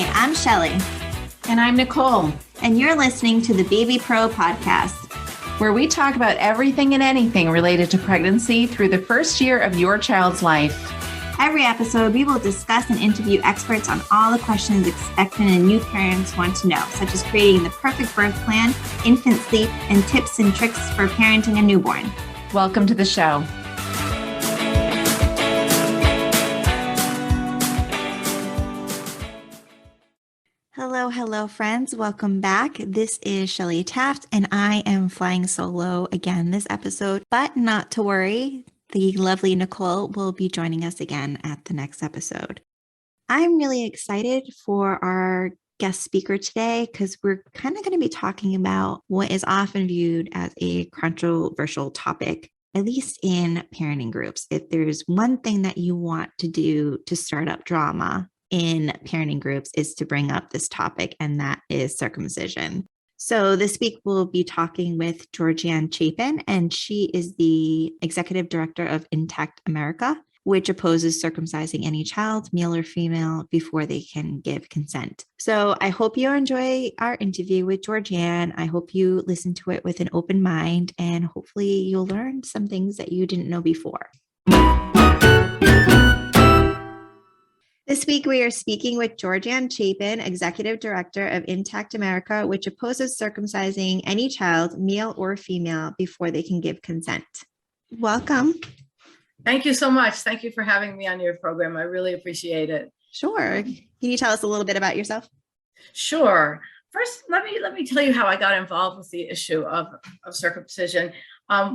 Hi, I'm Shelly. And I'm Nicole. And you're listening to the Baby Pro podcast, where we talk about everything and anything related to pregnancy through the first year of your child's life. Every episode, we will discuss and interview experts on all the questions expectant and new parents want to know, such as creating the perfect birth plan, infant sleep, and tips and tricks for parenting a newborn. Welcome to the show. Hello, friends. Welcome back. This is Shelly Taft, and I am flying solo again this episode, but not to worry. The lovely Nicole will be joining us again at the next episode. I'm really excited for our guest speaker today because we're kind of going to be talking about what is often viewed as a controversial topic, at least in parenting groups. If there's one thing that you want to do to start up drama in parenting groups is to bring up this topic, and that is circumcision. So this week we'll be talking with Georganne Chapin, and she is the executive director of Intact America, which opposes circumcising any child, male or female, before they can give consent. So I hope you enjoy our interview with Georganne. I hope you listen to it with an open mind, and hopefully you'll learn some things that you didn't know before. This week, we are speaking with Georganne Chapin, Executive Director of Intact America, which opposes circumcising any child, male or female, before they can give consent. Welcome. Thank you so much. Thank you for having me on your program. I really appreciate it. Sure. Can you tell us a little bit about yourself? Sure. First, let me tell you how I got involved with the issue of circumcision.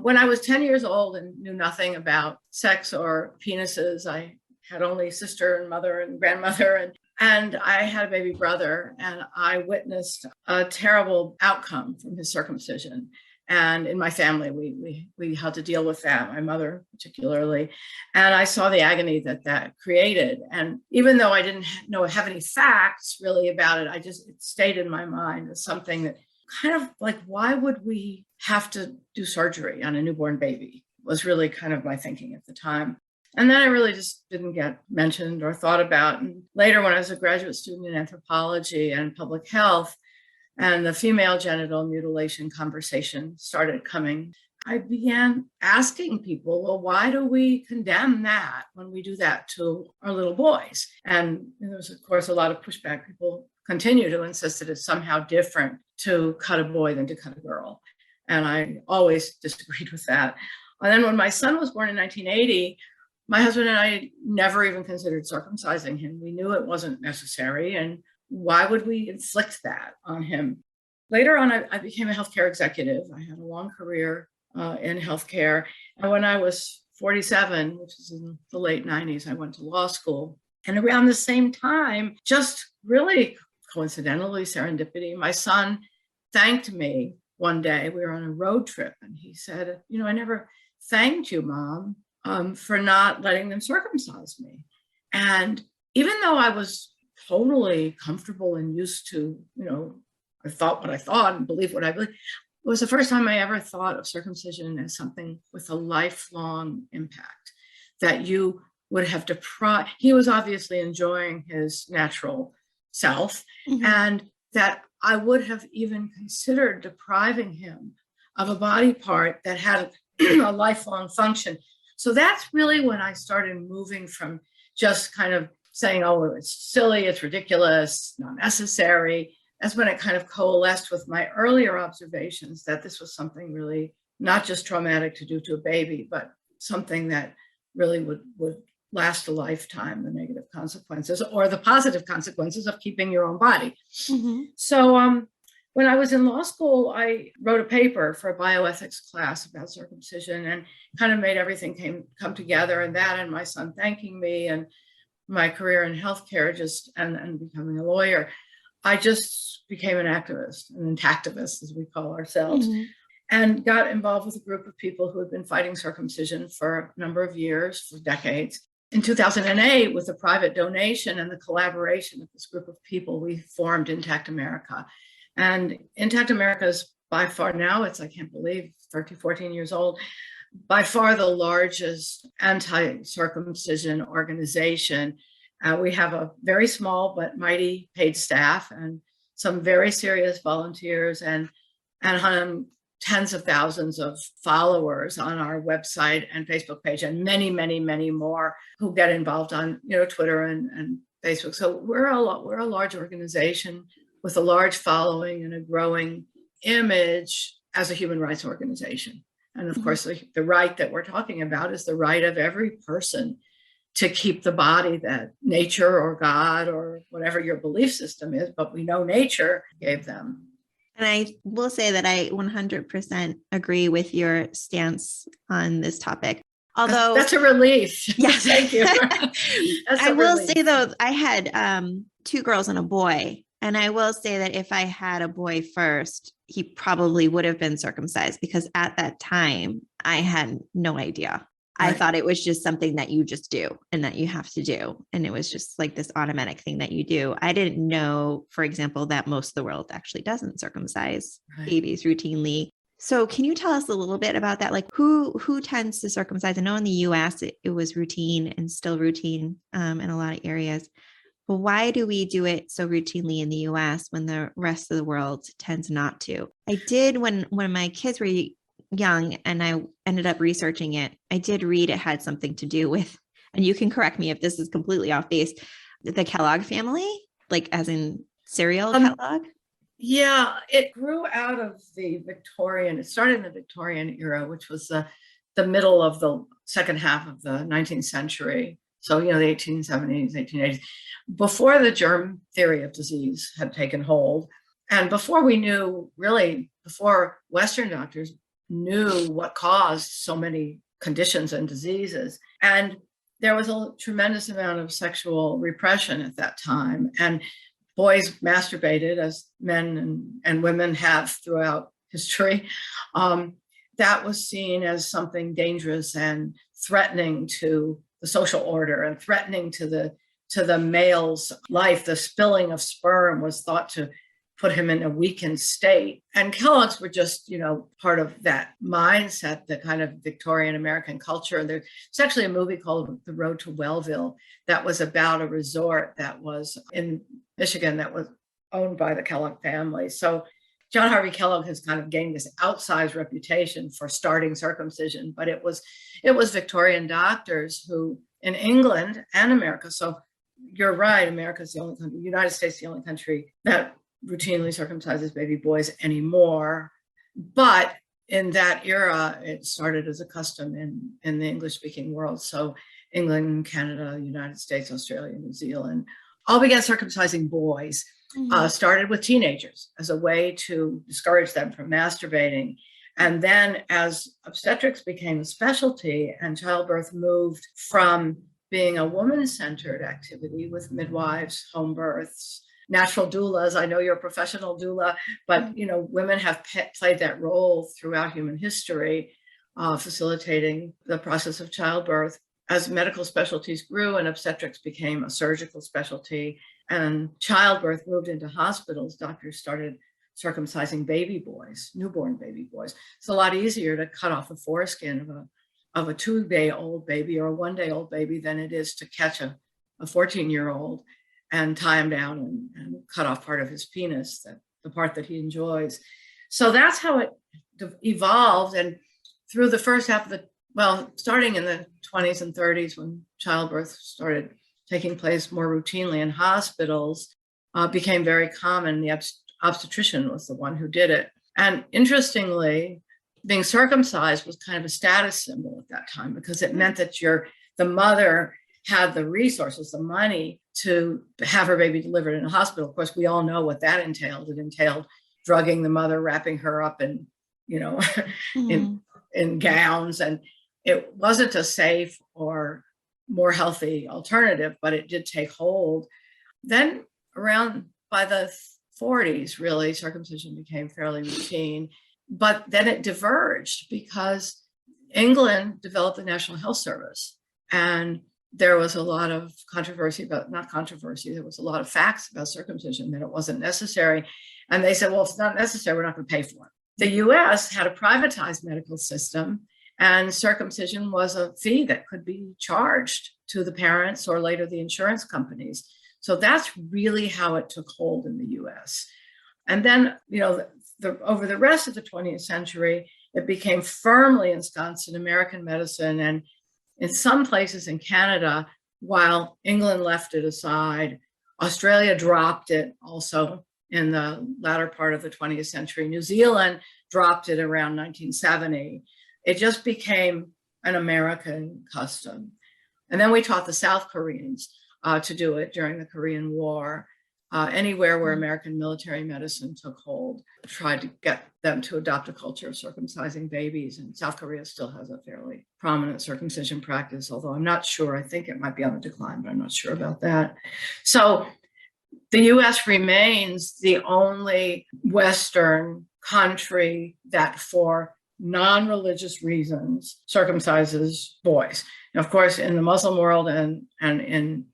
When I was 10 years old and knew nothing about sex or penises, I had only sister and mother and grandmother, and I had a baby brother, and I witnessed a terrible outcome from his circumcision. And in my family, we had to deal with that, my mother particularly, and I saw the agony that created. And even though I didn't have any facts really about it, it stayed in my mind as something that kind of like, why would we have to do surgery on a newborn baby, was really kind of my thinking at the time. And then I really just didn't get mentioned or thought about. And later, when I was a graduate student in anthropology and public health, and the female genital mutilation conversation started coming, I began asking people, well, why do we condemn that when we do that to our little boys? And there was, of course, a lot of pushback. People continue to insist that it's somehow different to cut a boy than to cut a girl. And I always disagreed with that. And then when my son was born in 1980, my husband and I never even considered circumcising him. We knew it wasn't necessary, and why would we inflict that on him? Later on, I became a healthcare executive. I had a long career in healthcare. And when I was 47, which is in the late 90s, I went to law school. And around the same time, just really coincidentally, serendipity, my son thanked me one day. We were on a road trip, and he said, I never thanked you, Mom, for not letting them circumcise me. And even though I was totally comfortable and used to, I thought what I thought and believed what I believed, it was the first time I ever thought of circumcision as something with a lifelong impact, that you would have deprived. He was obviously enjoying his natural self, and that I would have even considered depriving him of a body part that had a lifelong function. So that's really when I started moving from just kind of saying, oh, it's silly, it's ridiculous, not necessary. That's when it kind of coalesced with my earlier observations that this was something really not just traumatic to do to a baby, but something that really would last a lifetime, the negative consequences or the positive consequences of keeping your own body. So when I was in law school, I wrote a paper for a bioethics class about circumcision, and kind of made everything come together, and that and my son thanking me and my career in healthcare and becoming a lawyer. I just became an activist, an intactivist, as we call ourselves, and got involved with a group of people who had been fighting circumcision for a number of years, for decades. In 2008, with a private donation and the collaboration of this group of people, we formed Intact America. And Intact America is by far now, I can't believe, 14 years old, by far the largest anti-circumcision organization We have a very small but mighty paid staff and some very serious volunteers and tens of thousands of followers on our website and Facebook page, and many, many, many more who get involved on Twitter and Facebook. So we're a large organization with a large following and a growing image as a human rights organization. And of course, the right that we're talking about is the right of every person to keep the body that nature or God or whatever your belief system is, but we know nature gave them. And I will say that I 100% agree with your stance on this topic. Although that's a relief. Yes. Thank you. I will say though, I had 2 girls and a boy. And I will say that if I had a boy first, he probably would have been circumcised, because at that time I had no idea. Right. I thought it was just something that you just do and that you have to do. And it was just like this automatic thing that you do. I didn't know, for example, that most of the world actually doesn't circumcise babies routinely. So can you tell us a little bit about that? Like who tends to circumcise? I know in the US, it was routine and still routine in a lot of areas. But why do we do it so routinely in the US when the rest of the world tends not to? I did when my kids were young and I ended up researching it. I did read it had something to do with, and you can correct me if this is completely off base, the Kellogg family, like as in cereal Kellogg? Yeah, it grew out of it started in the Victorian era, which was the middle of the second half of the 19th century. So, the 1870s, 1880s, before the germ theory of disease had taken hold. And before Western doctors knew what caused so many conditions and diseases. And there was a tremendous amount of sexual repression at that time. And boys masturbated, as men and women have throughout history. That was seen as something dangerous and threatening to the social order and threatening to the male's life. The spilling of sperm was thought to put him in a weakened state. And Kellogg's were just, part of that mindset, the kind of Victorian American culture. There's actually a movie called The Road to Wellville that was about a resort that was in Michigan that was owned by the Kellogg family. So John Harvey Kellogg has kind of gained this outsized reputation for starting circumcision, but it was Victorian doctors who in England and America. So you're right, America's the only country, United States, the only country that routinely circumcises baby boys anymore. But in that era, it started as a custom in the English-speaking world. So England, Canada, United States, Australia, New Zealand, all began circumcising boys. Started with teenagers as a way to discourage them from masturbating. And then as obstetrics became a specialty and childbirth moved from being a woman-centered activity with midwives, home births, natural doulas. I know you're a professional doula, but women have played that role throughout human history, facilitating the process of childbirth. As medical specialties grew and obstetrics became a surgical specialty and childbirth moved into hospitals, doctors started circumcising baby boys, newborn baby boys. It's a lot easier to cut off the foreskin of a 2-day-old baby or a 1-day-old baby than it is to catch a 14-year-old and tie him down and cut off part of his penis, the part that he enjoys. So that's how it evolved. And through the first half of starting in the 20s and 30s, when childbirth started taking place more routinely in hospitals, became very common. The obstetrician was the one who did it. And interestingly, being circumcised was kind of a status symbol at that time, because it meant that the mother had the resources, the money to have her baby delivered in a hospital. Of course, we all know what that entailed. It entailed drugging the mother, wrapping her up in, in gowns. And it wasn't a safe or more healthy alternative, but it did take hold. Then around by the 40s, really, circumcision became fairly routine. But then it diverged because England developed the National Health Service. And there was a lot of controversy there was a lot of facts about circumcision, that it wasn't necessary. And they said, well, if it's not necessary, we're not going to pay for it. The US had a privatized medical system, And circumcision was a fee that could be charged to the parents or later the insurance companies. So that's really how it took hold in the US. And then, over the rest of the 20th century, it became firmly ensconced in American medicine, and in some places in Canada, while England left it aside. Australia dropped it also in the latter part of the 20th century. New Zealand dropped it around 1970. It just became an American custom. And then we taught the South Koreans to do it during the Korean War. Anywhere where American military medicine took hold, tried to get them to adopt a culture of circumcising babies. And South Korea still has a fairly prominent circumcision practice, although I'm not sure. I think it might be on the decline, but I'm not sure about that. So the US remains the only Western country that, for non-religious reasons, circumcises boys. And of course, in the Muslim world and in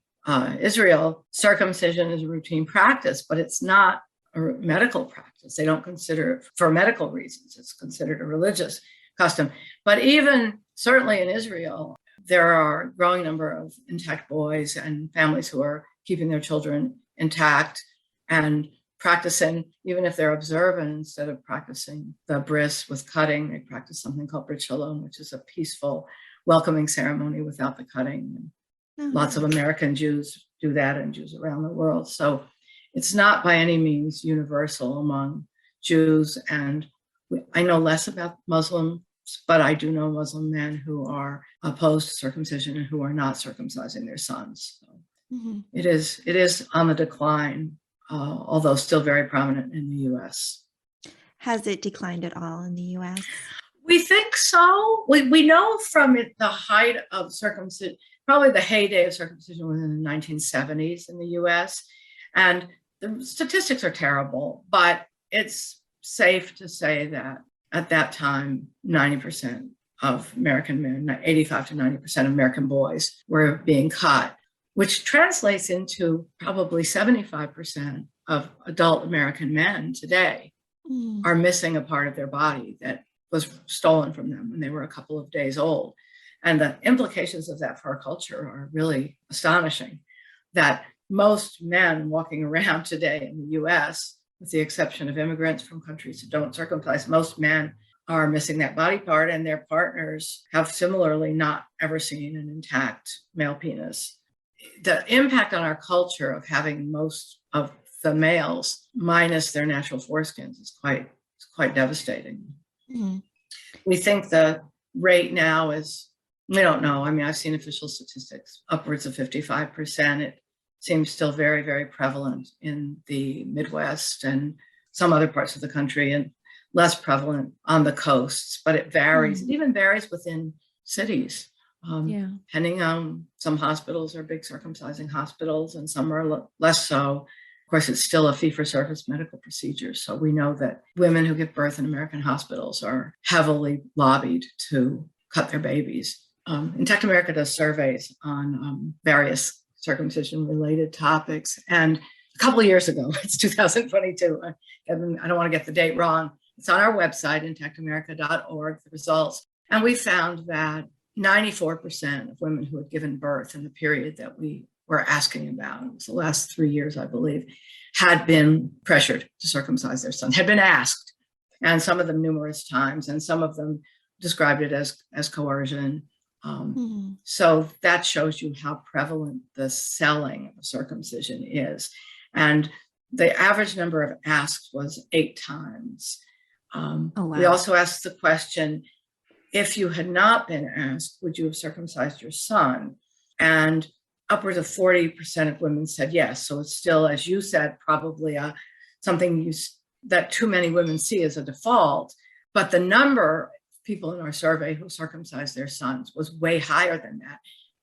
Israel, circumcision is a routine practice, but it's not a medical practice. They don't consider it for medical reasons. It's considered a religious custom. But even certainly in Israel, there are a growing number of intact boys and families who are keeping their children intact and practicing, even if they're observant, instead of practicing the bris with cutting, they practice something called brit shalom, which is a peaceful, welcoming ceremony without the cutting. Lots of American Jews do that, and Jews around the world. So it's not by any means universal among Jews. And I know less about Muslims, but I do know Muslim men who are opposed to circumcision and who are not circumcising their sons. So it is on the decline, although still very prominent in the US. Has it declined at all in the US? We think so. We know from the height of circumcision, probably the heyday of circumcision was in the 1970s in the US. And the statistics are terrible, but it's safe to say that at that time, 90% of American men, 85 to 90% of American boys were being cut, which translates into probably 75% of adult American men today are missing a part of their body that was stolen from them when they were a couple of days old. And the implications of that for our culture are really astonishing, that most men walking around today in the US, with the exception of immigrants from countries that don't circumcise, most men are missing that body part, and their partners have similarly not ever seen an intact male penis. The impact on our culture of having most of the males minus their natural foreskins is quite devastating. We think the rate now is, we don't know. I mean, I've seen official statistics, upwards of 55%. It seems still very, very prevalent in the Midwest and some other parts of the country, and less prevalent on the coasts, but it varies. It even varies within cities. Depending on, some hospitals are big circumcising hospitals and some are less so. Of course, it's still a fee-for-service medical procedure. So we know that women who give birth in American hospitals are heavily lobbied to cut their babies. Intact America does surveys on various circumcision-related topics. And a couple of years ago, it's 2022, I don't want to get the date wrong. It's on our website, intactamerica.org, the results. And we found that 94% of women who had given birth in the period that we were asking about, it was the last 3 years, I believe, had been pressured to circumcise their son, had been asked, and some of them numerous times, and some of them described it as coercion. So that shows you how prevalent the selling of circumcision is. And the average number of asks was 8 times. We also asked the question, if you had not been asked, would you have circumcised your son? And upwards of 40% of women said yes. So it's still, as you said, probably something that too many women see as a default. But the number of people in our survey who circumcised their sons was way higher than that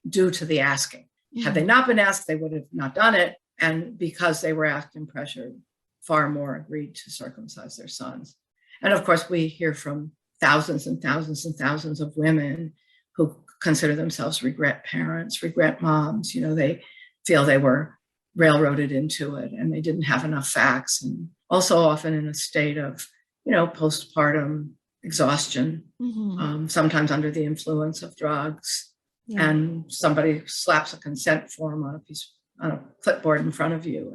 due to the asking. Had they not been asked, they would have not done it. And because they were asked and pressured, far more agreed to circumcise their sons. And of course, we hear from thousands and thousands and thousands of women who consider themselves regret parents, regret moms. They feel they were railroaded into it and they didn't have enough facts. And also often in a state of, postpartum exhaustion, sometimes under the influence of drugs, Yeah. and somebody slaps a consent form on a clipboard in front of you,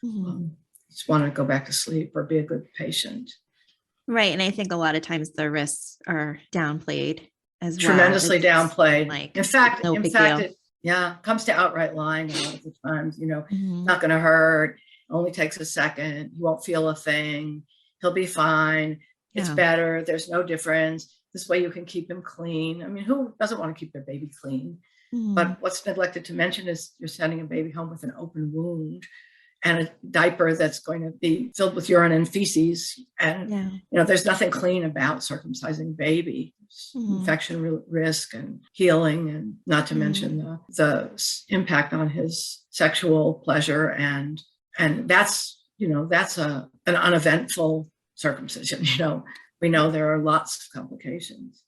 and just want to go back to sleep or be a good patient. Right. And I think a lot of times the risks are downplayed as well. Tremendously It's downplayed. like, In fact, no big deal. it comes to outright lying a lot of the times. Mhm. Not going to hurt. Only takes a second. You won't feel a thing. He'll be fine. It's Yeah. better. There's no difference. This way you can keep him clean. I mean, who doesn't want to keep their baby clean? But what's neglected to mention is you're sending a baby home with an open wound and a diaper that's going to be filled with urine and feces. And, there's nothing clean about circumcising a baby. Infection risk and healing, and not to mention the impact on his sexual pleasure. And that's an uneventful circumcision. We know there are lots of complications.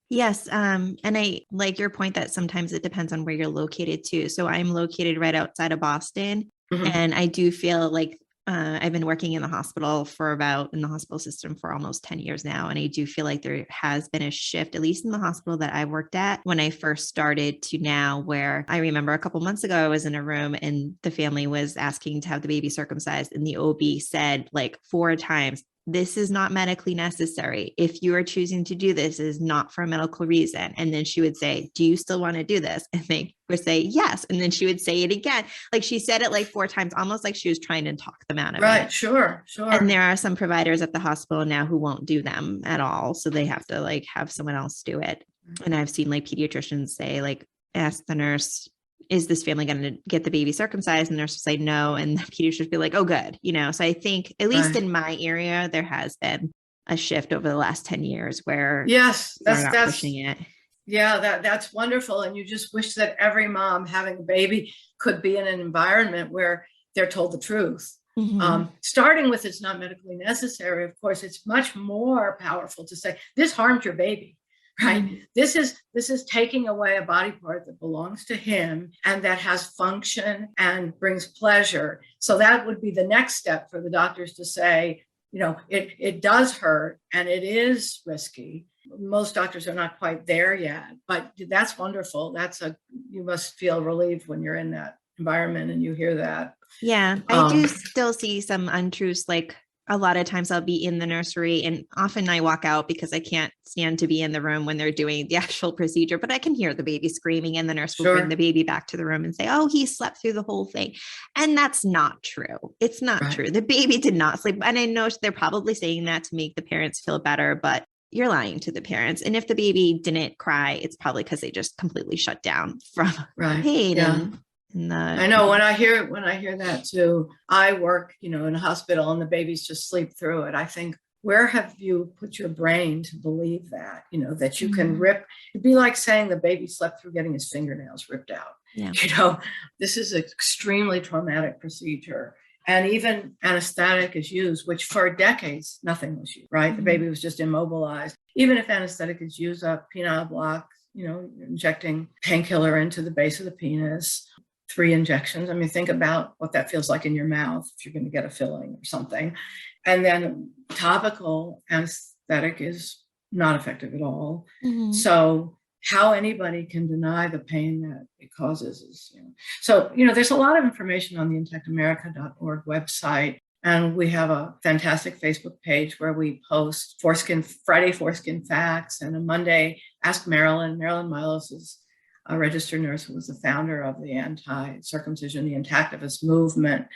Yes. And I like your point that sometimes it depends on where you're located too. So I'm located right outside of Boston, and I do feel like I've been working in the hospital system for almost 10 years now. And I do feel like there has been a shift, at least in the hospital that I worked at when I first started, to now, where I remember a couple months ago, I was in a room and the family was asking to have the baby circumcised. And the OB said like 4 times, "This is not medically necessary. If you are choosing to do this, it is not for a medical reason." And then she would say, "Do you still want to do this?" And they would say, "Yes." And then she would say it again. Like she said it like 4 times, almost like she was trying to talk them out of it. Right. Sure. And there are some providers at the hospital now who won't do them at all. So they have to like have someone else do it. And I've seen like pediatricians say, like, ask the nurse, "Is this family going to get the baby circumcised?" And the nurse will say no. And the pediatrician will be like, "Oh, good." So I think at least in my area, there has been a shift over the last 10 years where yes, that's pushing it. Yeah, that's wonderful. And you just wish that every mom having a baby could be in an environment where they're told the truth. Starting with it's not medically necessary. Of course, it's much more powerful to say this harmed your baby, right? This is taking away a body part that belongs to him and that has function and brings pleasure. So that would be the next step for the doctors to say, it does hurt and it is risky. Most doctors are not quite there yet, but that's wonderful. You must feel relieved when you're in that environment and you hear that. Yeah, I do still see some untruths. Like a lot of times I'll be in the nursery and often I walk out because I can't stand to be in the room when they're doing the actual procedure, but I can hear the baby screaming and the nurse will bring the baby back to the room and say, "Oh, he slept through the whole thing." And that's not true. It's not true. The baby did not sleep. And I know they're probably saying that to make the parents feel better, but you're lying to the parents. And if the baby didn't cry, it's probably because they just completely shut down from pain. Yeah. I know when I hear that too. I work, in a hospital and the babies just sleep through it. I think, where have you put your brain to believe that, that you can rip? It'd be like saying the baby slept through getting his fingernails ripped out. Yeah. This is an extremely traumatic procedure. And even anesthetic is used, which for decades, nothing was used, right? The baby was just immobilized. Even if anesthetic is used, a penile block, injecting painkiller into the base of the penis, 3 injections. I mean, think about what that feels like in your mouth if you're going to get a filling or something. And then topical anesthetic is not effective at all. So how anybody can deny the pain that it causes is, So, there's a lot of information on the intactamerica.org website. And we have a fantastic Facebook page where we post Friday foreskin facts, and a Monday Ask Marilyn. Marilyn Milos is a registered nurse who was the founder of the anti-circumcision, the intactivist movement.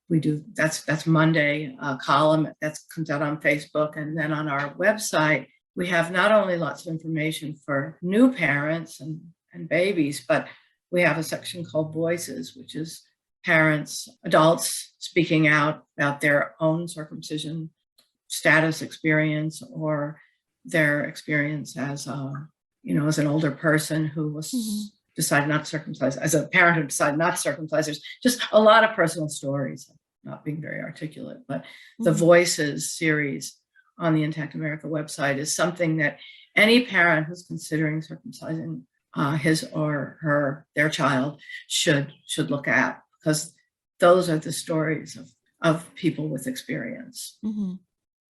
We do, that's Monday column that comes out on Facebook. And then on our website, we have not only lots of information for new parents and babies, but we have a section called Voices, which is parents, adults speaking out about their own circumcision status experience, or their experience as as an older person who was decided not to circumcise, as a parent who decided not to circumcise. There's just a lot of personal stories, not being very articulate, but the Voices series on the Intact America website is something that any parent who's considering circumcising his or their child should look at, because those are the stories of people with experience.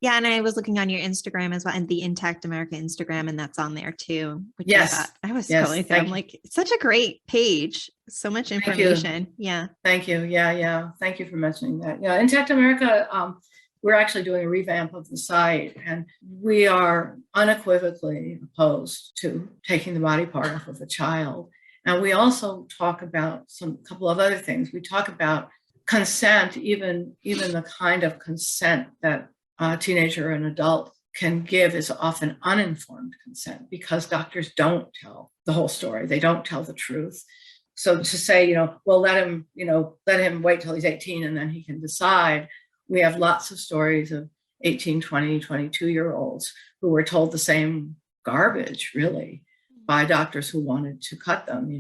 Yeah, and I was looking on your Instagram as well, and the Intact America Instagram, and that's on there too. Which Yes. I was Yes. scrolling through. I'm like, it's such a great page. So much Thank you. information. Yeah. Thank you. Yeah. Thank you for mentioning that. Yeah, Intact America, we're actually doing a revamp of the site, and we are unequivocally opposed to taking the body part off of a child. And we also talk about couple of other things. We talk about consent, even the kind of consent that a teenager or an adult can give is often uninformed consent, because doctors don't tell the whole story. They don't tell the truth. So to say, well, let him wait till he's 18 and then he can decide. We have lots of stories of 18, 20, 22-year-olds who were told the same garbage, really, by doctors who wanted to cut them.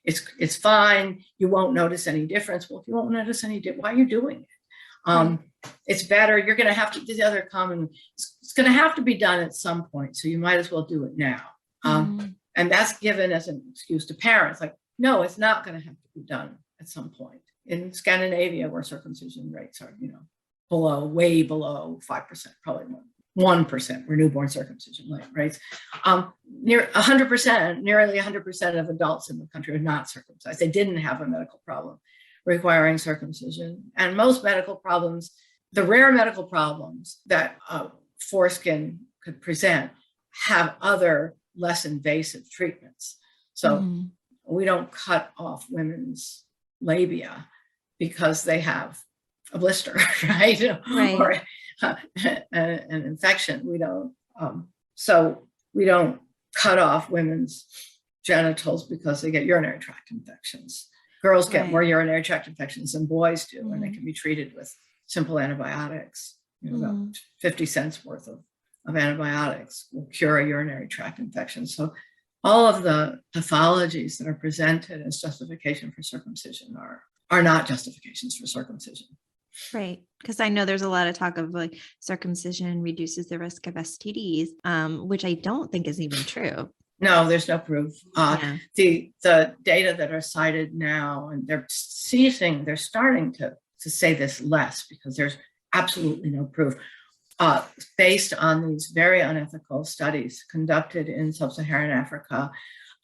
It's fine. You won't notice any difference. Well, if you won't notice any difference, why are you doing it? It's better. You're going to have to, the other common, it's going to have to be done at some point. So you might as well do it now. And that's given as an excuse to parents. Like, no, it's not going to have to be done at some point. In Scandinavia, where circumcision rates are, way below 5%, probably 1% were newborn circumcision rates. Near 100%, nearly 100% of adults in the country are not circumcised. They didn't have a medical problem requiring circumcision. And most medical problems, the rare medical problems that foreskin could present, have other less invasive treatments. So we don't cut off women's labia because they have a blister, right? Or an infection. We don't. So we don't cut off women's genitals because they get urinary tract infections. Girls get more urinary tract infections than boys do, and they can be treated with simple antibiotics. About 50 cents worth of antibiotics will cure a urinary tract infection. So all of the pathologies that are presented as justification for circumcision are not justifications for circumcision. Right. Because I know there's a lot of talk of like circumcision reduces the risk of STDs, which I don't think is even true. No, there's no proof. The data that are cited now, and they're starting to say this less because there's absolutely no proof, based on these very unethical studies conducted in sub-Saharan Africa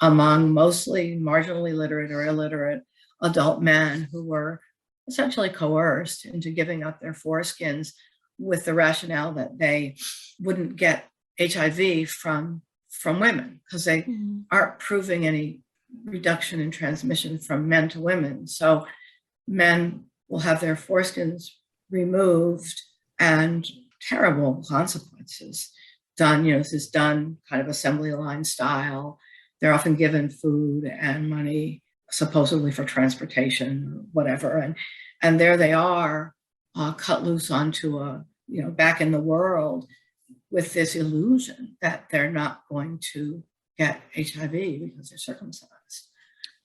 among mostly marginally literate or illiterate adult men who were essentially coerced into giving up their foreskins with the rationale that they wouldn't get HIV from women because they aren't proving any reduction in transmission from men to women. So men will have their foreskins removed, and terrible consequences done. This is done kind of assembly line style. They're often given food and money, supposedly for transportation or whatever. And there they are, cut loose onto back in the world with this illusion that they're not going to get HIV because they're circumcised.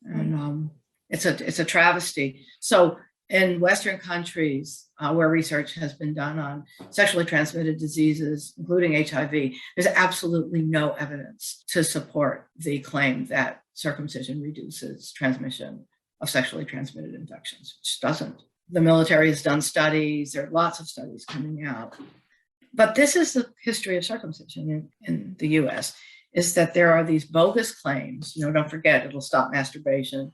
And it's a travesty. So in Western countries where research has been done on sexually transmitted diseases, including HIV, there's absolutely no evidence to support the claim that circumcision reduces transmission of sexually transmitted infections, which doesn't. The military has done studies. There are lots of studies coming out. But this is the history of circumcision in the US, is that there are these bogus claims. Don't forget, it'll stop masturbation.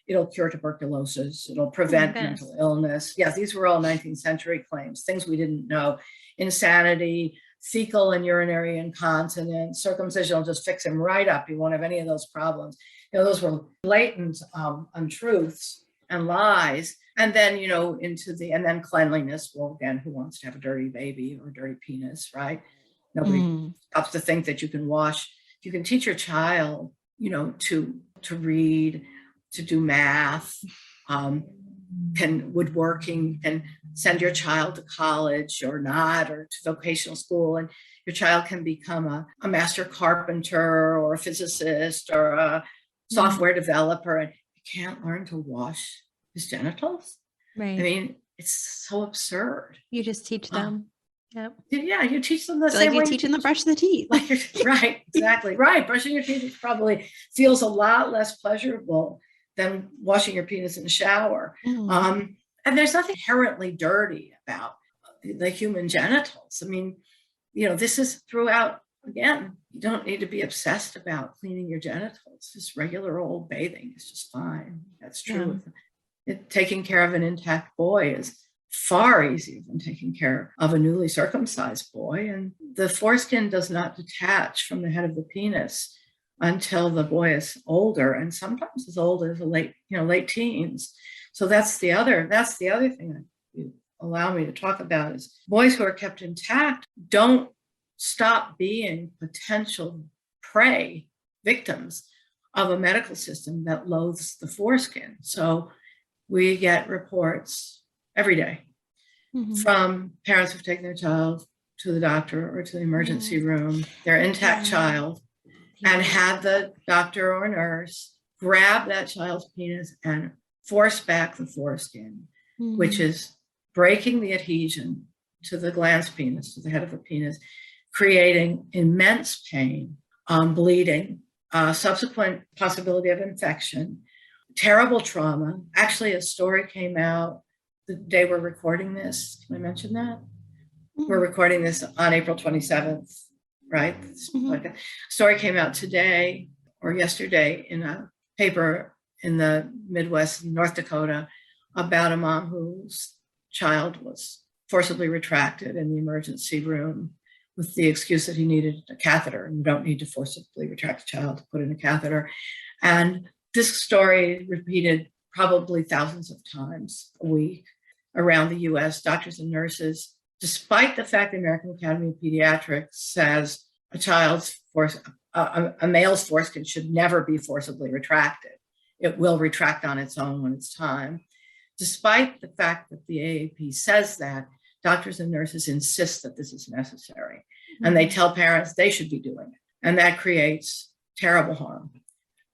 It'll cure tuberculosis. It'll prevent mental illness. Yeah, these were all 19th century claims, things we didn't know. Insanity, fecal and urinary incontinence, circumcision will just fix him right up. He won't have any of those problems. Those were blatant untruths and lies. And then, and then cleanliness. Well, again, who wants to have a dirty baby or a dirty penis, right? Nobody stops to think that you can wash. If you can teach your child, to read, to do math, woodworking, and send your child to college or not, or to vocational school, and your child can become a master carpenter or a physicist or a software developer, and you can't learn to wash his genitals. Right. I mean, it's so absurd. You just teach them. Yeah, you teach them the same way you're teaching them to brush the teeth. Right, exactly. Right. Brushing your teeth probably feels a lot less pleasurable than washing your penis in the shower. And there's nothing inherently dirty about the human genitals. I mean, this is throughout. Again, you don't need to be obsessed about cleaning your genitals. Just regular old bathing is just fine. That's true. Taking care of an intact boy is far easier than taking care of a newly circumcised boy. And the foreskin does not detach from the head of the penis until the boy is older, and sometimes as old as late teens. So that's the other thing that you allow me to talk about is boys who are kept intact don't stop being potential prey victims of a medical system that loathes the foreskin. So we get reports every day from parents who've taken their child to the doctor or to the emergency room, their intact child, and had the doctor or nurse grab that child's penis and force back the foreskin, which is breaking the adhesion to the glans penis, to the head of the penis, creating immense pain, bleeding, subsequent possibility of infection, terrible trauma. Actually, a story came out the day we're recording this. Can I mention that? We're recording this on April 27th, right? Like a story came out today or yesterday in a paper in the Midwest, North Dakota, about a mom whose child was forcibly retracted in the emergency room with the excuse that he needed a catheter, and you don't need to forcibly retract a child to put in a catheter. And this story repeated probably thousands of times a week around the US. Doctors and nurses, despite the fact the American Academy of Pediatrics says a male's foreskin should never be forcibly retracted. It will retract on its own when it's time. Despite the fact that the AAP says that, doctors and nurses insist that this is necessary. And they tell parents they should be doing it. And that creates terrible harm.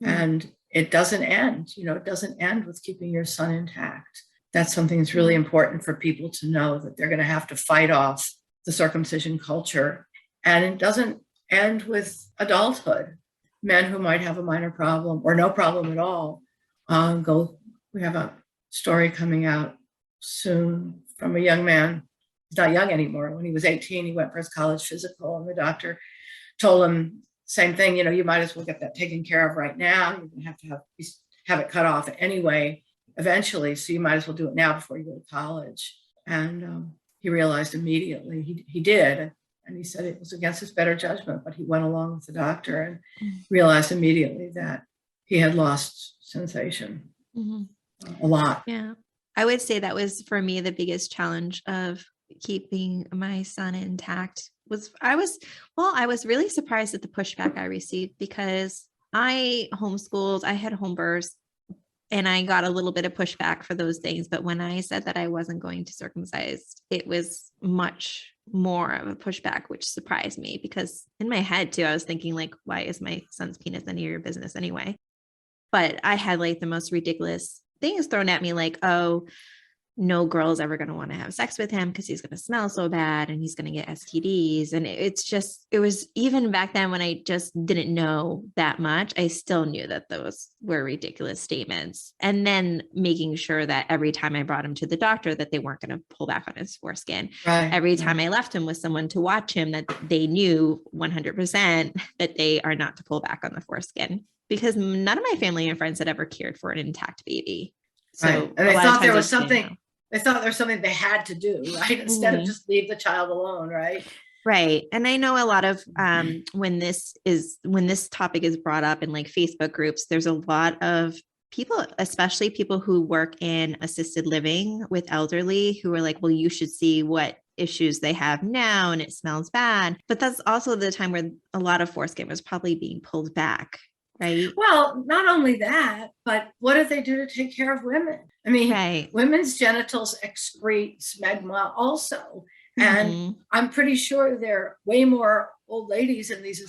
And it doesn't end. It doesn't end with keeping your son intact. That's something that's really important for people to know, that they're going to have to fight off the circumcision culture. And it doesn't end with adulthood. Men who might have a minor problem or no problem at all we have a story coming out soon from a young man. He's not young anymore. When he was 18, he went for his college physical, and the doctor told him same thing, you might as well get that taken care of right now. You're going to have it cut off anyway, eventually. So you might as well do it now before you go to college. And he realized immediately he did. And he said it was against his better judgment, but he went along with the doctor and realized immediately that he had lost sensation a lot. Yeah. I would say that was for me the biggest challenge of keeping my son intact. I was really surprised at the pushback I received, because I homeschooled, I had home births, and I got a little bit of pushback for those things. But when I said that I wasn't going to circumcise, it was much more of a pushback, which surprised me, because in my head too, I was thinking like, why is my son's penis any of your business anyway? But I had like the most ridiculous things thrown at me, like, oh, no girl's ever going to want to have sex with him because he's going to smell so bad and he's going to get STDs. And it was even back then when I just didn't know that much, I still knew that those were ridiculous statements. And then making sure that every time I brought him to the doctor, that they weren't going to pull back on his foreskin. Right. Every time I left him with someone to watch him, that they knew 100% that they are not to pull back on the foreskin, because none of my family and friends had ever cared for an intact baby. So right. And they thought there was something. They thought there was something they had to do, right? Instead of just leave the child alone, right? Right. And I know a lot of when this topic is brought up in like Facebook groups, there's a lot of people, especially people who work in assisted living with elderly, who are like, well, you should see what issues they have now and it smells bad. But that's also the time where a lot of foreskin was probably being pulled back. Right. Well, not only that, but what do they do to take care of women? I mean, women's genitals excrete smegma also. And I'm pretty sure there are way more old ladies in these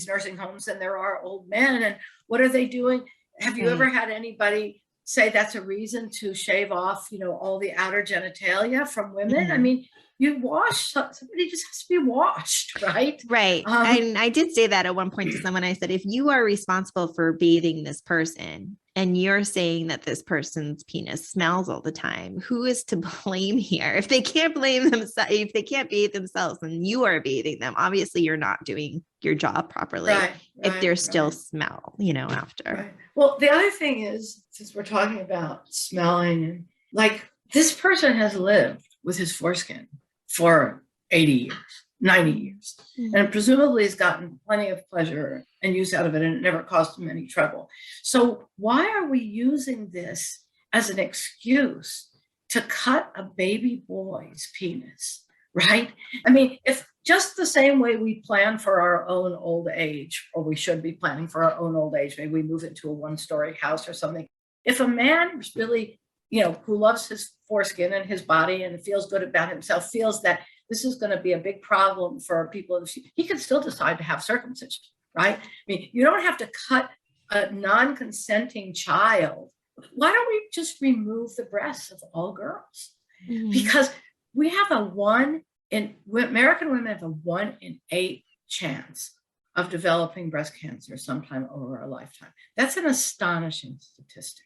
nursing homes than there are old men. And what are they doing? Have you ever had anybody say that's a reason to shave off, all the outer genitalia from women? I mean, you wash, somebody just has to be washed, right? Right. And I did say that at one point to someone. I said, if you are responsible for bathing this person and you're saying that this person's penis smells all the time, who is to blame here? If they can't blame themselves, if they can't bathe themselves and you are bathing them, obviously you're not doing your job properly. Right, if there's still right. smell, after. Right. Well, the other thing is, since we're talking about smelling, and like this person has lived with his foreskin for 80 years, 90 years, and presumably has gotten plenty of pleasure and use out of it, and it never caused him any trouble. So why are we using this as an excuse to cut a baby boy's penis, right? I mean, if just the same way we plan for our own old age, or we should be planning for our own old age, maybe we move into a one-story house or something. If a man is really, who loves his foreskin and his body and feels good about himself, feels that this is going to be a big problem for people, he could still decide to have circumcision, right? I mean, you don't have to cut a non-consenting child. Why don't we just remove the breasts of all girls? Because we have American women have a 1 in 8 chance of developing breast cancer sometime over our lifetime. That's an astonishing statistic.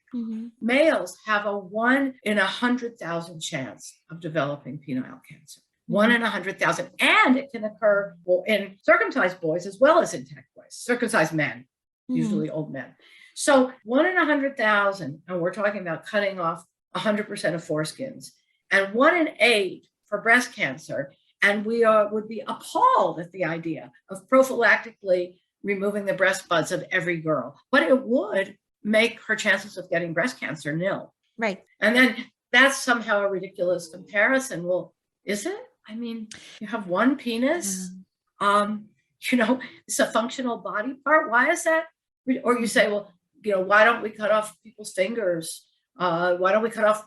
Males have a 1 in 100,000 chance of developing penile cancer. 1 in 100,000. And it can occur in circumcised boys as well as intact boys, circumcised men, usually old men. So 1 in 100,000, and we're talking about cutting off 100% of foreskins, and 1 in 8 for breast cancer. And we would be appalled at the idea of prophylactically removing the breast buds of every girl, but it would make her chances of getting breast cancer nil. Right. And then that's somehow a ridiculous comparison. Well, is it? I mean, you have one penis, it's a functional body part. Why is that? Or you say, well, why don't we cut off people's fingers? Why don't we cut off,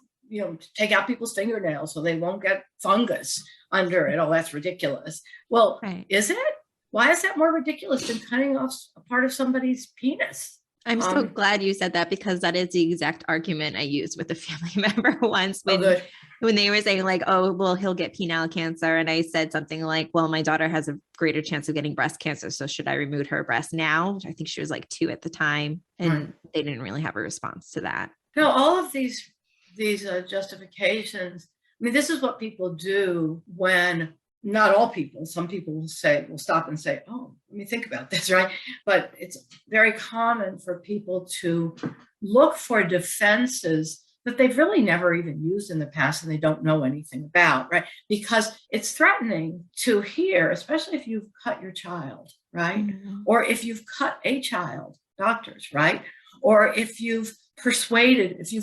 take out people's fingernails so they won't get fungus under it? Oh, that's ridiculous. Well, Is it? Why is that more ridiculous than cutting off a part of somebody's penis? I'm so glad you said that, because that is the exact argument I used with a family member once when they were saying like, oh, well, he'll get penile cancer. And I said something like, well, my daughter has a greater chance of getting breast cancer. So should I remove her breast now? I think she was like 2 at the time. And they didn't really have a response to that. No, all of these justifications. I mean, this is what people do when, not all people, some people will stop and say, oh, let me think about this, right? But it's very common for people to look for defenses that they've really never even used in the past and they don't know anything about, right? Because it's threatening to hear, especially if you've cut your child, right? Or if you've cut a child, doctors, right? Or if you've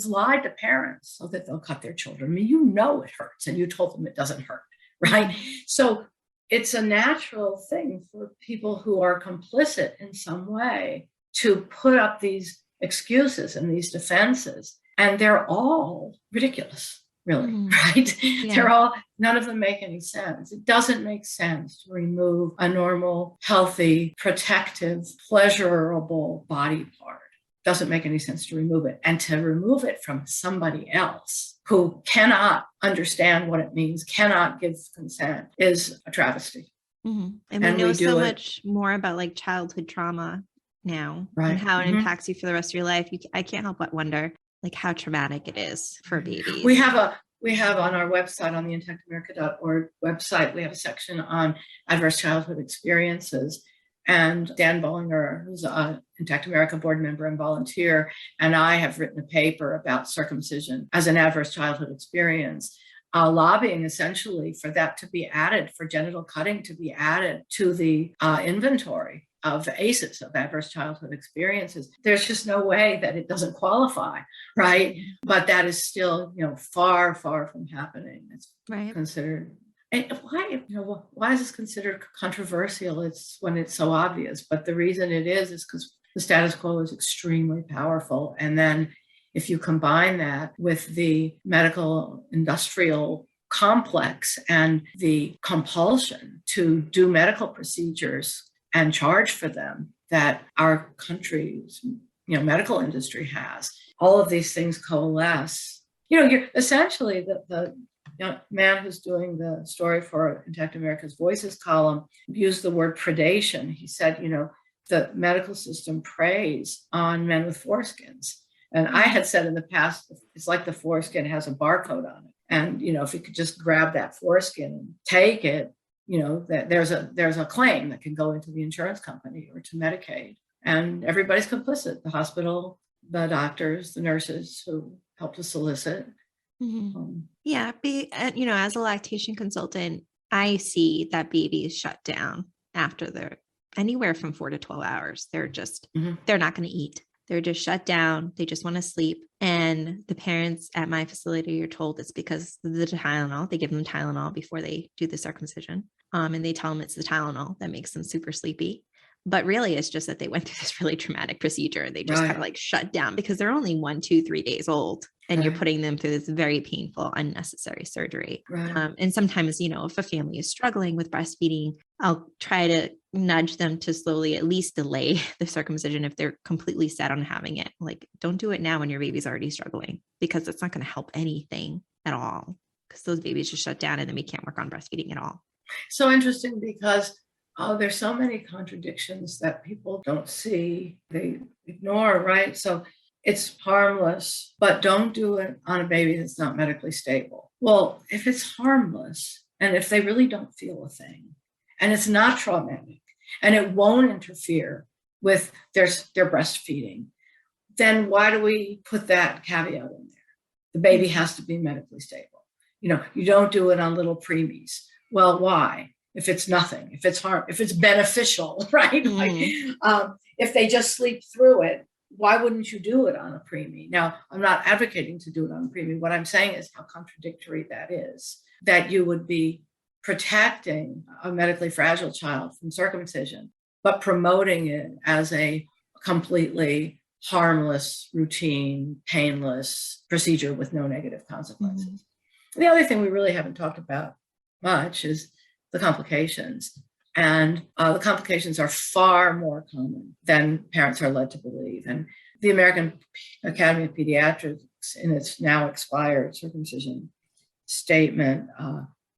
lied to parents so that they'll cut their children. I mean, it hurts and you told them it doesn't hurt, right? So it's a natural thing for people who are complicit in some way to put up these excuses and these defenses. And they're all ridiculous, really, right? Yeah. None of them make any sense. It doesn't make sense to remove a normal, healthy, protective, pleasurable body part. Doesn't make any sense to remove it. And to remove it from somebody else who cannot understand what it means, cannot give consent, is a travesty. And we know so much more about like childhood trauma now, and how it impacts you for the rest of your life. I can't help but wonder like how traumatic it is for babies. We have on our website, on the intactamerica.org website, we have a section on adverse childhood experiences. And Dan Bollinger, who's an Intact America board member and volunteer, and I have written a paper about circumcision as an adverse childhood experience, lobbying essentially for that to be added, for genital cutting to be added to the inventory of ACEs, of adverse childhood experiences. There's just no way that it doesn't qualify, right? But that is still, far, far from happening. It's considered. And why is this considered controversial? It's when it's so obvious. But the reason it is because the status quo is extremely powerful. And then if you combine that with the medical industrial complex and the compulsion to do medical procedures and charge for them that our country's medical industry has, all of these things coalesce. You're essentially the young man who's doing the story for Intact America's Voices column used the word predation. He said, the medical system preys on men with foreskins. And I had said in the past, it's like the foreskin has a barcode on it. And, if you could just grab that foreskin and take it, that there's a claim that can go into the insurance company or to Medicaid. And everybody's complicit, the hospital, the doctors, the nurses who help to solicit. Yeah. As a lactation consultant, I see that babies shut down after they're anywhere from 4 to 12 hours. They're just, they're not going to eat. They're just shut down. They just want to sleep. And the parents at my facility are told it's because of the Tylenol. They give them Tylenol before they do the circumcision. And they tell them it's the Tylenol that makes them super sleepy. But really, it's just that they went through this really traumatic procedure and they just kind of like shut down because they're only 1, 2, 3 days old. And you're putting them through this very painful, unnecessary surgery. And sometimes, if a family is struggling with breastfeeding, I'll try to nudge them to slowly at least delay the circumcision if they're completely set on having it. Like, don't do it now when your baby's already struggling, because it's not going to help anything at all, because those babies just shut down and then we can't work on breastfeeding at all. So interesting, because there's so many contradictions that people don't see, they ignore, right? So it's harmless, but don't do it on a baby that's not medically stable. Well, if it's harmless and if they really don't feel a thing and it's not traumatic and it won't interfere with their breastfeeding, then why do we put that caveat in there? The baby has to be medically stable. You don't do it on little preemies. Well, why? If it's nothing, if it's beneficial, right? If they just sleep through it, why wouldn't you do it on a preemie? Now, I'm not advocating to do it on a preemie. What I'm saying is how contradictory that is, that you would be protecting a medically fragile child from circumcision, but promoting it as a completely harmless, routine, painless procedure with no negative consequences. The other thing we really haven't talked about much is the complications. And the complications are far more common than parents are led to believe. And the American Academy of Pediatrics, in its now expired circumcision statement,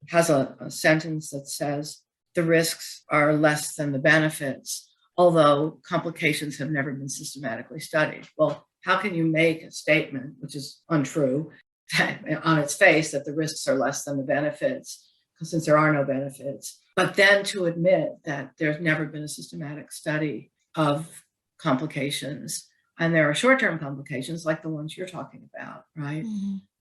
has a sentence that says the risks are less than the benefits, although complications have never been systematically studied. Well, how can you make a statement, which is untrue, on its face, that the risks are less than the benefits, since there are no benefits, but then to admit that there's never been a systematic study of complications, and there are short-term complications like the ones you're talking about, right?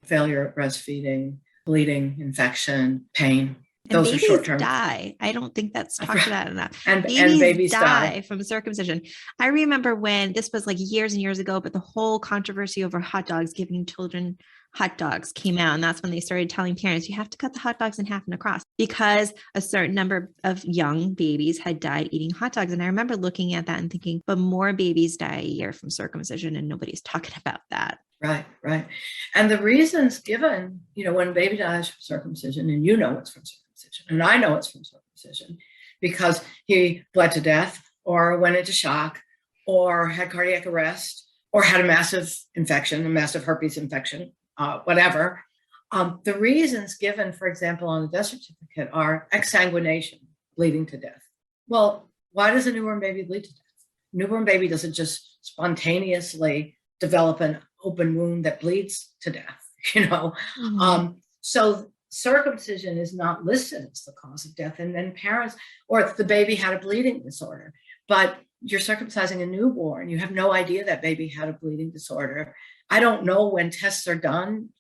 Failure at breastfeeding, bleeding, infection, pain. Those are short-term. Die. I don't think that's talked about enough. And babies die from circumcision. I remember when this was like years and years ago, but the whole controversy over hot dogs, giving children hot dogs, came out. And that's when they started telling parents, you have to cut the hot dogs in half and across, because a certain number of young babies had died eating hot dogs. And I remember looking at that and thinking, but more babies die a year from circumcision and nobody's talking about that. Right. And the reasons given, when a baby dies from circumcision, and it's from circumcision, and I know it's from circumcision, because he bled to death or went into shock or had cardiac arrest or had a massive infection, a massive herpes infection, whatever. The reasons given, for example, on the death certificate are exsanguination, bleeding to death. Well, why does a newborn baby bleed to death? A newborn baby doesn't just spontaneously develop an open wound that bleeds to death, So circumcision is not listed as the cause of death. And then parents, or if the baby had a bleeding disorder, but you're circumcising a newborn, you have no idea that baby had a bleeding disorder. I don't know when tests are done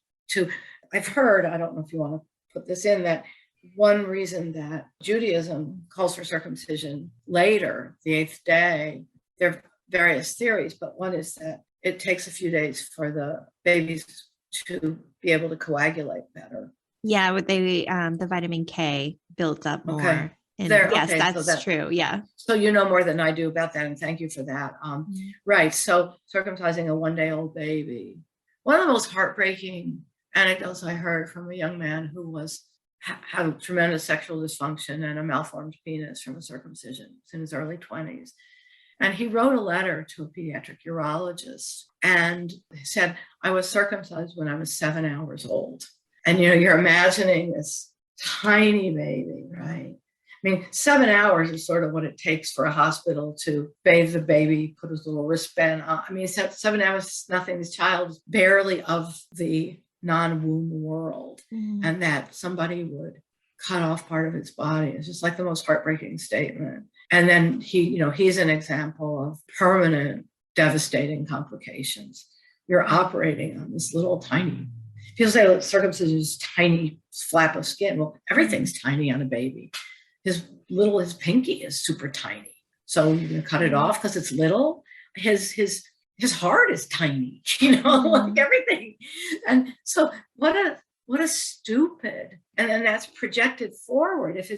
I've heard, I don't know if you want to put this in, that one reason that Judaism calls for circumcision later, the 8th day, there are various theories, but one is that it takes a few days for the babies to be able to coagulate better. Yeah, with the vitamin K built up more. Okay. And yes, that's true. Yeah. So you know more than I do about that, and thank you for that. Right. So circumcising a 1-day-old baby. One of the most heartbreaking anecdotes I heard from a young man who had a tremendous sexual dysfunction and a malformed penis from a circumcision in his early 20s. And he wrote a letter to a pediatric urologist and said, I was circumcised when I was 7 hours old. And, you're imagining this tiny baby, right? I mean, 7 hours is sort of what it takes for a hospital to bathe the baby, put his little wristband on. I mean, 7 hours is nothing. This child is barely of the non-womb world. And that somebody would cut off part of his body is just like the most heartbreaking statement. And then he's an example of permanent, devastating complications. You're operating on this little tiny, people say that circumcision is tiny flap of skin. Well, everything's tiny on a baby. His pinky is super tiny. So you're going to cut it off because it's little. His heart is tiny, like everything. And so what a stupid, and then that's projected forward. If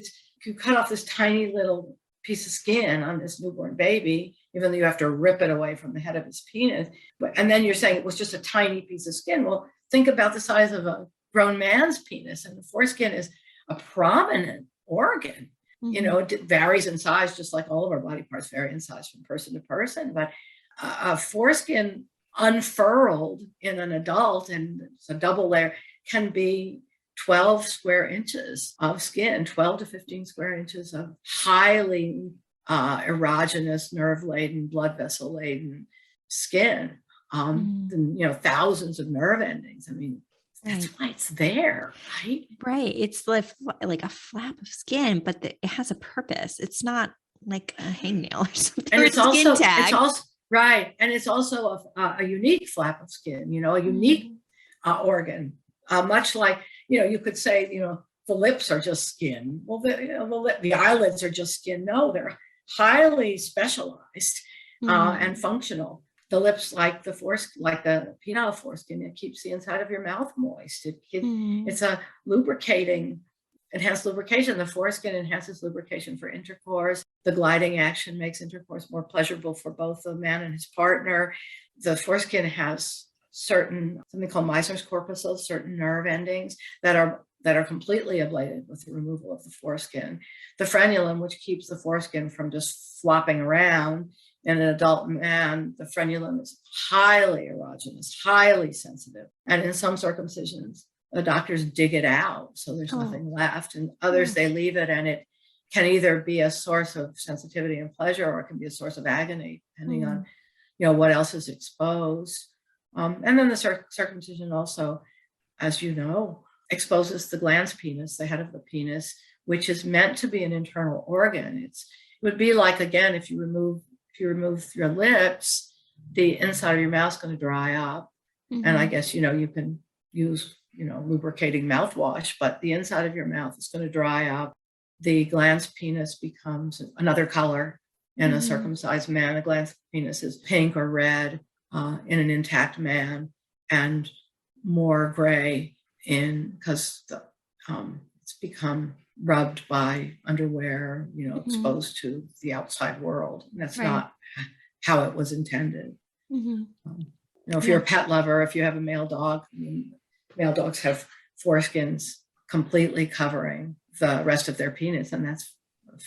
you cut off this tiny little piece of skin on this newborn baby, even though you have to rip it away from the head of his penis, and then you're saying it was just a tiny piece of skin. Well, think about the size of a grown man's penis, and the foreskin is a prominent organ. It varies in size, just like all of our body parts vary in size from person to person. But a foreskin unfurled in an adult, and it's a double layer, can be 12 square inches of skin, 12 to 15 square inches of highly erogenous, nerve-laden, blood vessel-laden skin. Thousands of nerve endings. I mean, that's why it's there, right? Right. It's like a flap of skin, but it has a purpose. It's not like a hangnail or something. And it's also right. And it's also a unique flap of skin, a unique organ, much like, you could say, the lips are just skin. Well, the eyelids are just skin. No, they're highly specialized and functional. The lips, like the penile foreskin, it keeps the inside of your mouth moist. It's a lubricating, enhanced lubrication. The foreskin enhances lubrication for intercourse. The gliding action makes intercourse more pleasurable for both the man and his partner. The foreskin has something called Meissner's corpuscles, certain nerve endings that are completely ablated with the removal of the foreskin. The frenulum, which keeps the foreskin from just flopping around. In an adult man, the frenulum is highly erogenous, highly sensitive. And in some circumcisions, the doctors dig it out, so there's nothing left. And others, they leave it, and it can either be a source of sensitivity and pleasure, or it can be a source of agony, depending on, what else is exposed. And then the circumcision also, as you know, exposes the glans penis, the head of the penis, which is meant to be an internal organ. It would be like, again, if you remove your lips, the inside of your mouth is going to dry up. And I guess, you can use, lubricating mouthwash, but the inside of your mouth is going to dry up. The glans penis becomes another color in a circumcised man. The glans penis is pink or red in an intact man, and more gray because it's become rubbed by underwear, exposed to the outside world. And that's not how it was intended. If you're a pet lover, if you have a male dog, male dogs have foreskins completely covering the rest of their penis, and that's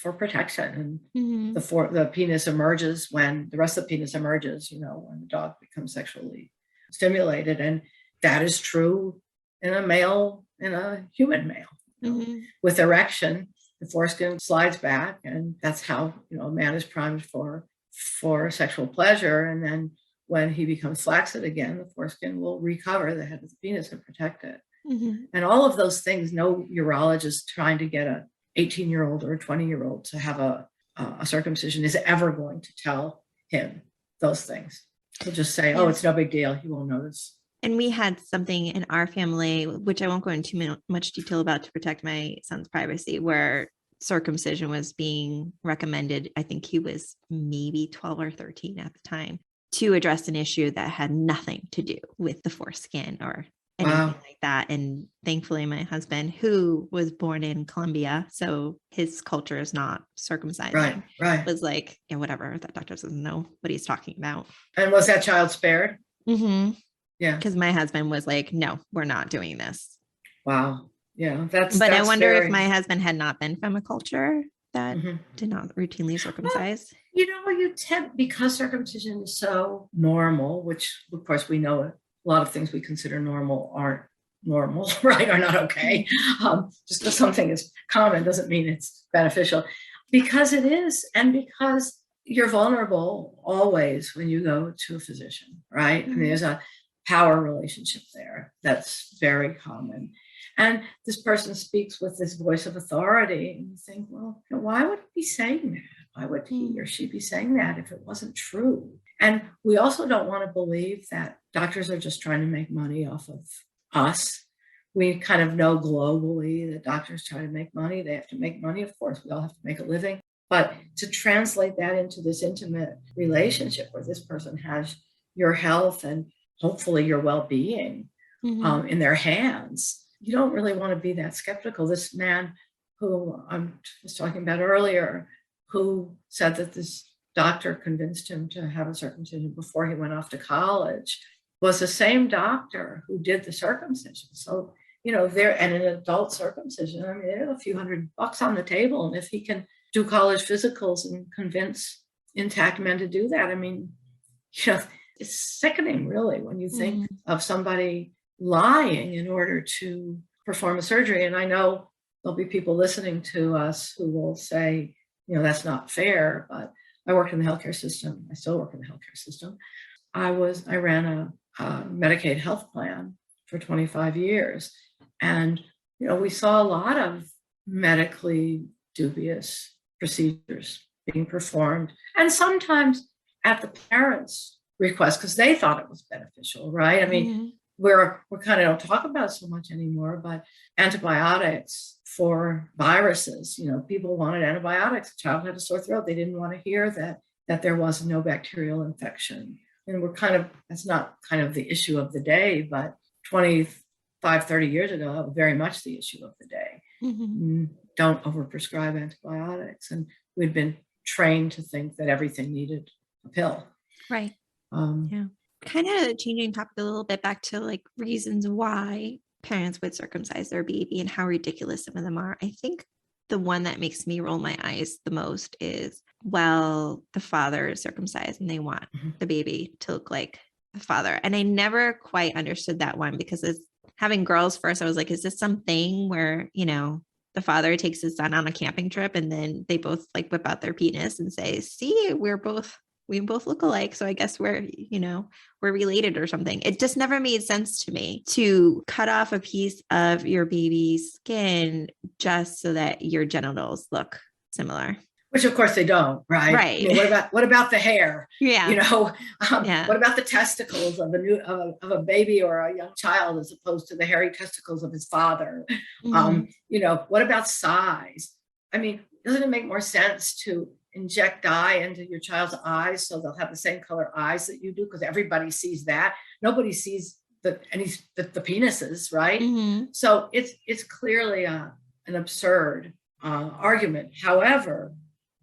for protection. And the penis emerges when the rest of the penis emerges, when the dog becomes sexually stimulated. And that is true in a human male. With erection, the foreskin slides back, and that's how a man is primed for sexual pleasure. And then when he becomes flaccid again, the foreskin will recover the head of the penis and protect it. And all of those things, no urologist trying to get a 18-year-old or a 20-year-old to have a circumcision is ever going to tell him those things. He'll just say, "Oh, it's no big deal. He won't notice." And we had something in our family, which I won't go into much detail about to protect my son's privacy, where circumcision was being recommended. I think he was maybe 12 or 13 at the time, to address an issue that had nothing to do with the foreskin or anything like that. And thankfully, my husband, who was born in Colombia, so his culture is not circumcised, right, was like, yeah, whatever. That doctor doesn't know what he's talking about. And was that child spared? Yeah. Because my husband was like, no, we're not doing this. Wow. Yeah. But I wonder if my husband had not been from a culture that did not routinely circumcise. You tend, because circumcision is so normal, which of course we know a lot of things we consider normal aren't normal, right, or not okay. Just because something is common doesn't mean it's beneficial, because it is, and because you're vulnerable always when you go to a physician, right? I mean, there's a power relationship there that's very common. And this person speaks with this voice of authority, and you think, well, why would he be saying that? Why would he or she be saying that if it wasn't true? And we also don't want to believe that doctors are just trying to make money off of us. We kind of know globally that doctors try to make money. They have to make money, of course. We all have to make a living. But to translate that into this intimate relationship where this person has your health and hopefully your well-being in their hands, you don't really want to be that skeptical. This man who I was talking about earlier, who said that this doctor convinced him to have a circumcision before he went off to college, was the same doctor who did the circumcision. So, there, and an adult circumcision, I mean, there's a few $100 on the table. And if he can do college physicals and convince intact men to do that, I mean, it's sickening, really, when you think of somebody lying in order to perform a surgery. And I know there'll be people listening to us who will say, that's not fair, but I worked in the healthcare system. I still work in the healthcare system. I ran a Medicaid health plan for 25 years. And, we saw a lot of medically dubious procedures being performed. And sometimes at the parents' request, because they thought it was beneficial, right? I mean, we're kind of don't talk about it so much anymore, but antibiotics for viruses, people wanted antibiotics. A child had a sore throat. They didn't want to hear that there was no bacterial infection. And that's not kind of the issue of the day, but 25, 30 years ago, that was very much the issue of the day. Don't overprescribe antibiotics. And we'd been trained to think that everything needed a pill. Right. Yeah. Kind of changing topic a little bit back to like reasons why parents would circumcise their baby and how ridiculous some of them are. I think the one that makes me roll my eyes the most is, well, the father is circumcised and they want the baby to look like the father. And I never quite understood that one, because as having girls first, I was like, is this something where, the father takes his son on a camping trip and then they both like whip out their penis and say, see, we both look alike. So I guess we're related or something. It just never made sense to me to cut off a piece of your baby's skin just so that your genitals look similar. Which of course they don't, right? Right. I mean, what about the hair? Yeah. What about the testicles of a baby or a young child as opposed to the hairy testicles of his father? What about size? I mean, doesn't it make more sense to inject dye into your child's eyes so they'll have the same color eyes that you do? Because everybody sees that. Nobody sees the penises, right? So it's clearly an absurd argument. However,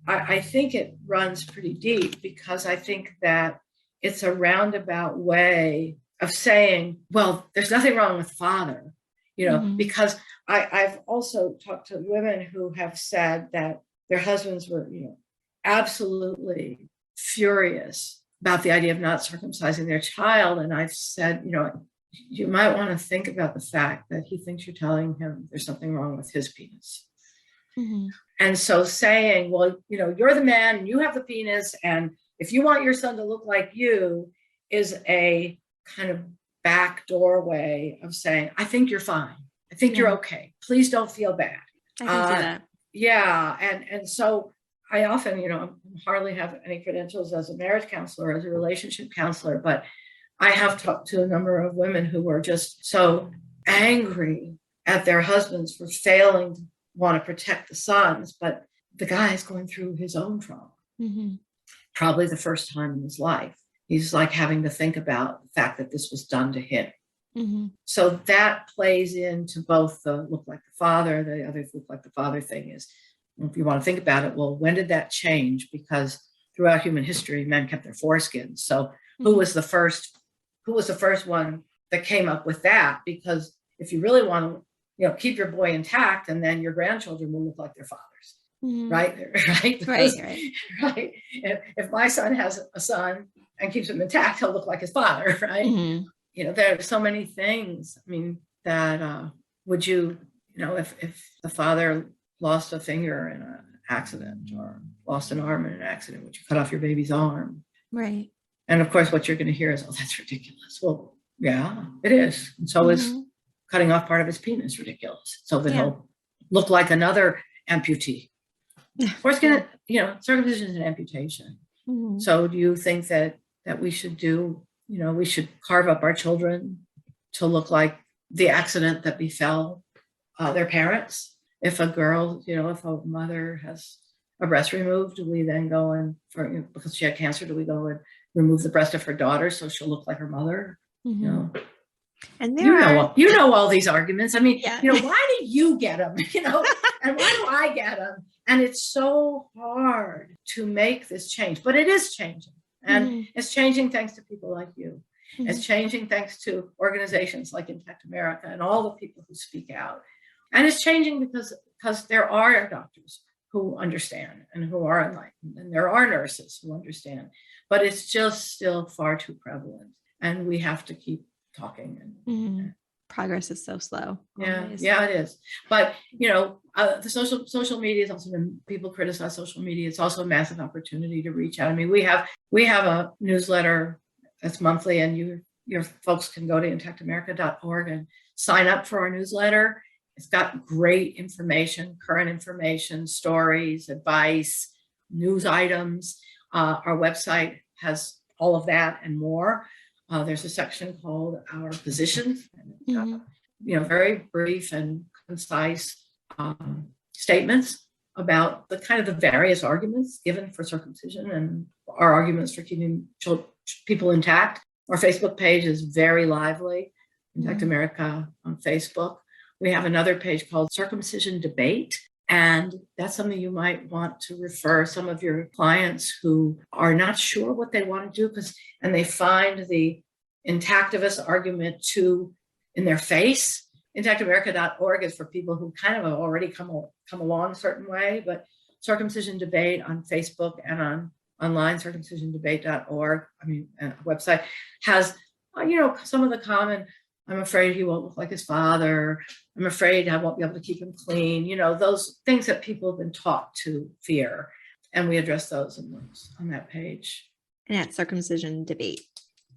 I think it runs pretty deep, because I think that it's a roundabout way of saying, well, there's nothing wrong with father, because I've also talked to women who have said that their husbands were, absolutely furious about the idea of not circumcising their child. And I've said, you might want to think about the fact that he thinks you're telling him there's something wrong with his penis. And so saying, well, you're the man and you have the penis, and if you want your son to look like you, is a kind of back doorway of saying, I think you're fine. I think you're okay. Please don't feel bad. I can see that. Yeah. And so I often, hardly have any credentials as a marriage counselor, as a relationship counselor, but I have talked to a number of women who were just so angry at their husbands for failing to want to protect the sons, but the guy is going through his own trauma. Probably the first time in his life. He's like having to think about the fact that this was done to him. So that plays into both the look like the father, the other look like the father thing is, if you want to think about it, well, when did that change? Because throughout human history, men kept their foreskins. So who was the first one that came up with that? Because if you really want to, keep your boy intact, and then your grandchildren will look like their fathers, right? Right. If my son has a son and keeps him intact, he'll look like his father, right? There are so many things. I mean, that would you, if the father lost a finger in an accident or lost an arm in an accident, would you cut off your baby's arm? Right. And of course, what you're going to hear is, oh, that's ridiculous. Well, yeah, it is. And so is cutting off part of his penis ridiculous. So that he'll look like another amputee. Foreskin, circumcision is an amputation. So do you think that we should we should carve up our children to look like the accident that befell their parents? If a girl, if a mother has a breast removed, do we then go and, because she had cancer, do we go and remove the breast of her daughter so she'll look like her mother? And you know all these arguments. I mean, why do you get them? And why do I get them? And it's so hard to make this change, but it is changing. And it's changing thanks to people like you. It's changing thanks to organizations like Intact America and all the people who speak out. And it's changing because there are doctors who understand and who are enlightened, and there are nurses who understand, but it's just still far too prevalent, and we have to keep talking. And progress is so slow. Always. Yeah, it is. But the social media is also, when people criticize social media, it's also a massive opportunity to reach out. I mean, we have a newsletter that's monthly, and your folks can go to intactamerica.org and sign up for our newsletter. It's got great information, current information, stories, advice, news items. Our website has all of that and more. There's a section called Our Positions. Very brief and concise statements about the kind of the various arguments given for circumcision and our arguments for keeping people intact. Our Facebook page is very lively, Intact America on Facebook. We have another page called Circumcision Debate, and that's something you might want to refer some of your clients who are not sure what they want to do, and they find the intactivist argument too in their face. Intactamerica.org is for people who kind of have already come along a certain way, but Circumcision Debate on Facebook and on online, circumcisiondebate.org, website, has some of the common, I'm afraid he won't look like his father, I'm afraid I won't be able to keep him clean, those things that people have been taught to fear. And we address those on that page. And at Circumcision Debate.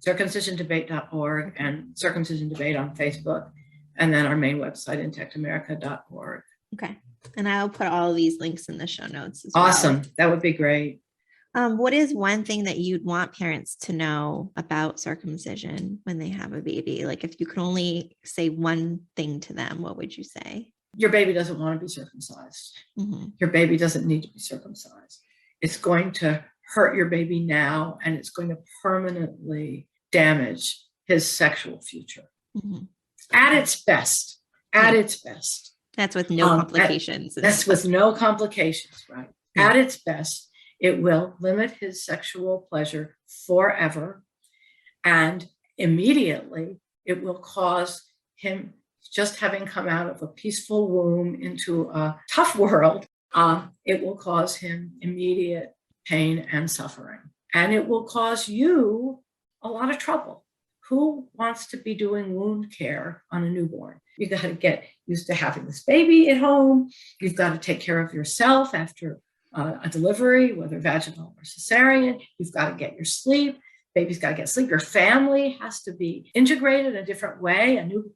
Circumcisiondebate.org and Circumcision Debate on Facebook. And then our main website, intactamerica.org. Okay. And I'll put all of these links in the show notes as awesome. well. That would be great. What is one thing that you'd want parents to know about circumcision when they have a baby? Like, if you could only say one thing to them, what would you say? Your baby doesn't want to be circumcised. Your baby doesn't need to be circumcised. It's going to hurt your baby now, and it's going to permanently damage his sexual future. At its best. Its best. That's with no complications. That's with no complications, right? At its best, it will limit his sexual pleasure forever, and immediately it will cause him, just having come out of a peaceful womb into a tough world, it will cause him immediate pain and suffering. And it will cause you a lot of trouble. Who wants to be doing wound care on a newborn? You got to get used to having this baby at home. You've got to take care of yourself after a delivery, whether vaginal or cesarean. You've got to get your sleep. Baby's got to get sleep. Your family has to be integrated in a different way, a new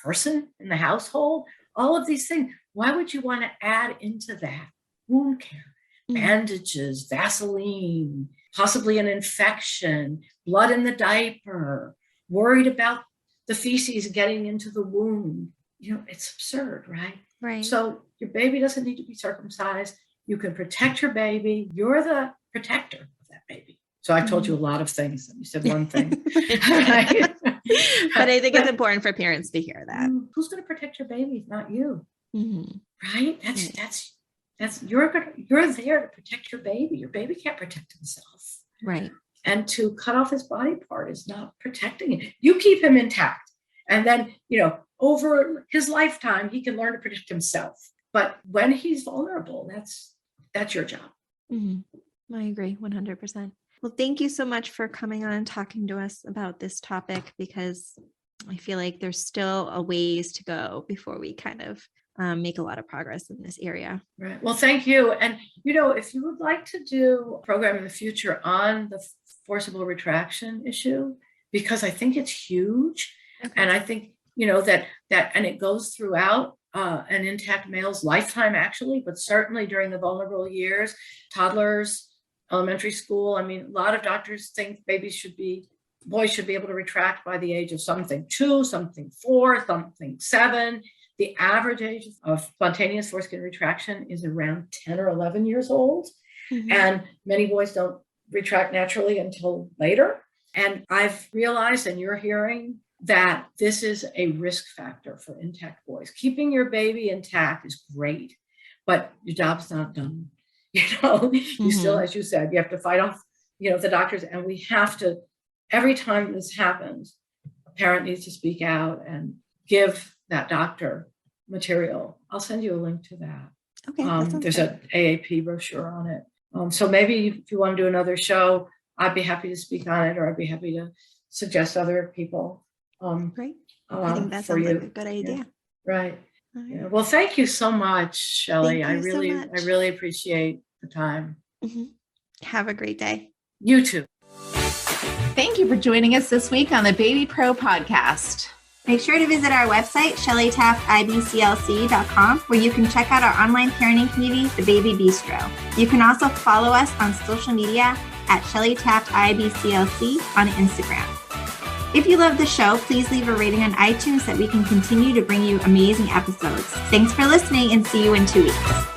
person in the household. All of these things. Why would you want to add into that wound care? Bandages, Vaseline, possibly an infection, blood in the diaper, worried about the feces getting into the wound. It's absurd, right? Right. So your baby doesn't need to be circumcised. You can protect your baby. You're the protector of that baby. So I told you a lot of things. You said one thing. But I think it's important for parents to hear that. Who's going to protect your baby? Not you. Right? That's you're there to protect your baby. Your baby can't protect himself. Right. And to cut off his body part is not protecting him. You keep him intact. And then, over his lifetime, he can learn to protect himself. But when he's vulnerable, that's your job. I agree 100%. Well, thank you so much for coming on and talking to us about this topic, because I feel like there's still a ways to go before we kind of make a lot of progress in this area. Right. Well, thank you. And, if you would like to do a program in the future on the forcible retraction issue, because I think it's huge. Okay. And I think, and it goes throughout an intact male's lifetime, actually, but certainly during the vulnerable years, toddlers, elementary school. I mean, a lot of doctors think boys should be able to retract by the age of something 2, something 4, something 7. The average age of spontaneous foreskin retraction is around 10 or 11 years old. Mm-hmm. And many boys don't retract naturally until later. And I've realized, and you're hearing, that this is a risk factor for intact boys. Keeping your baby intact is great, but your job's not done. You still, as you said, you have to fight off, the doctors, and we have to, every time this happens, a parent needs to speak out and give that doctor material. I'll send you a link to that. Okay. There's an AAP brochure on it. So maybe if you want to do another show, I'd be happy to speak on it, or I'd be happy to suggest other people. Great. I think that sounds like a good idea. Yeah. Right. Yeah. Well, thank you so much, Shelley. I really appreciate the time. Mm-hmm. Have a great day. You too. Thank you for joining us this week on the Baby Pro podcast. Make sure to visit our website, ShellyTaftIBCLC.com, where you can check out our online parenting community, The Baby Bistro. You can also follow us on social media at ShellyTaftIBCLC on Instagram. If you love the show, please leave a rating on iTunes so that we can continue to bring you amazing episodes. Thanks for listening, and see you in 2 weeks.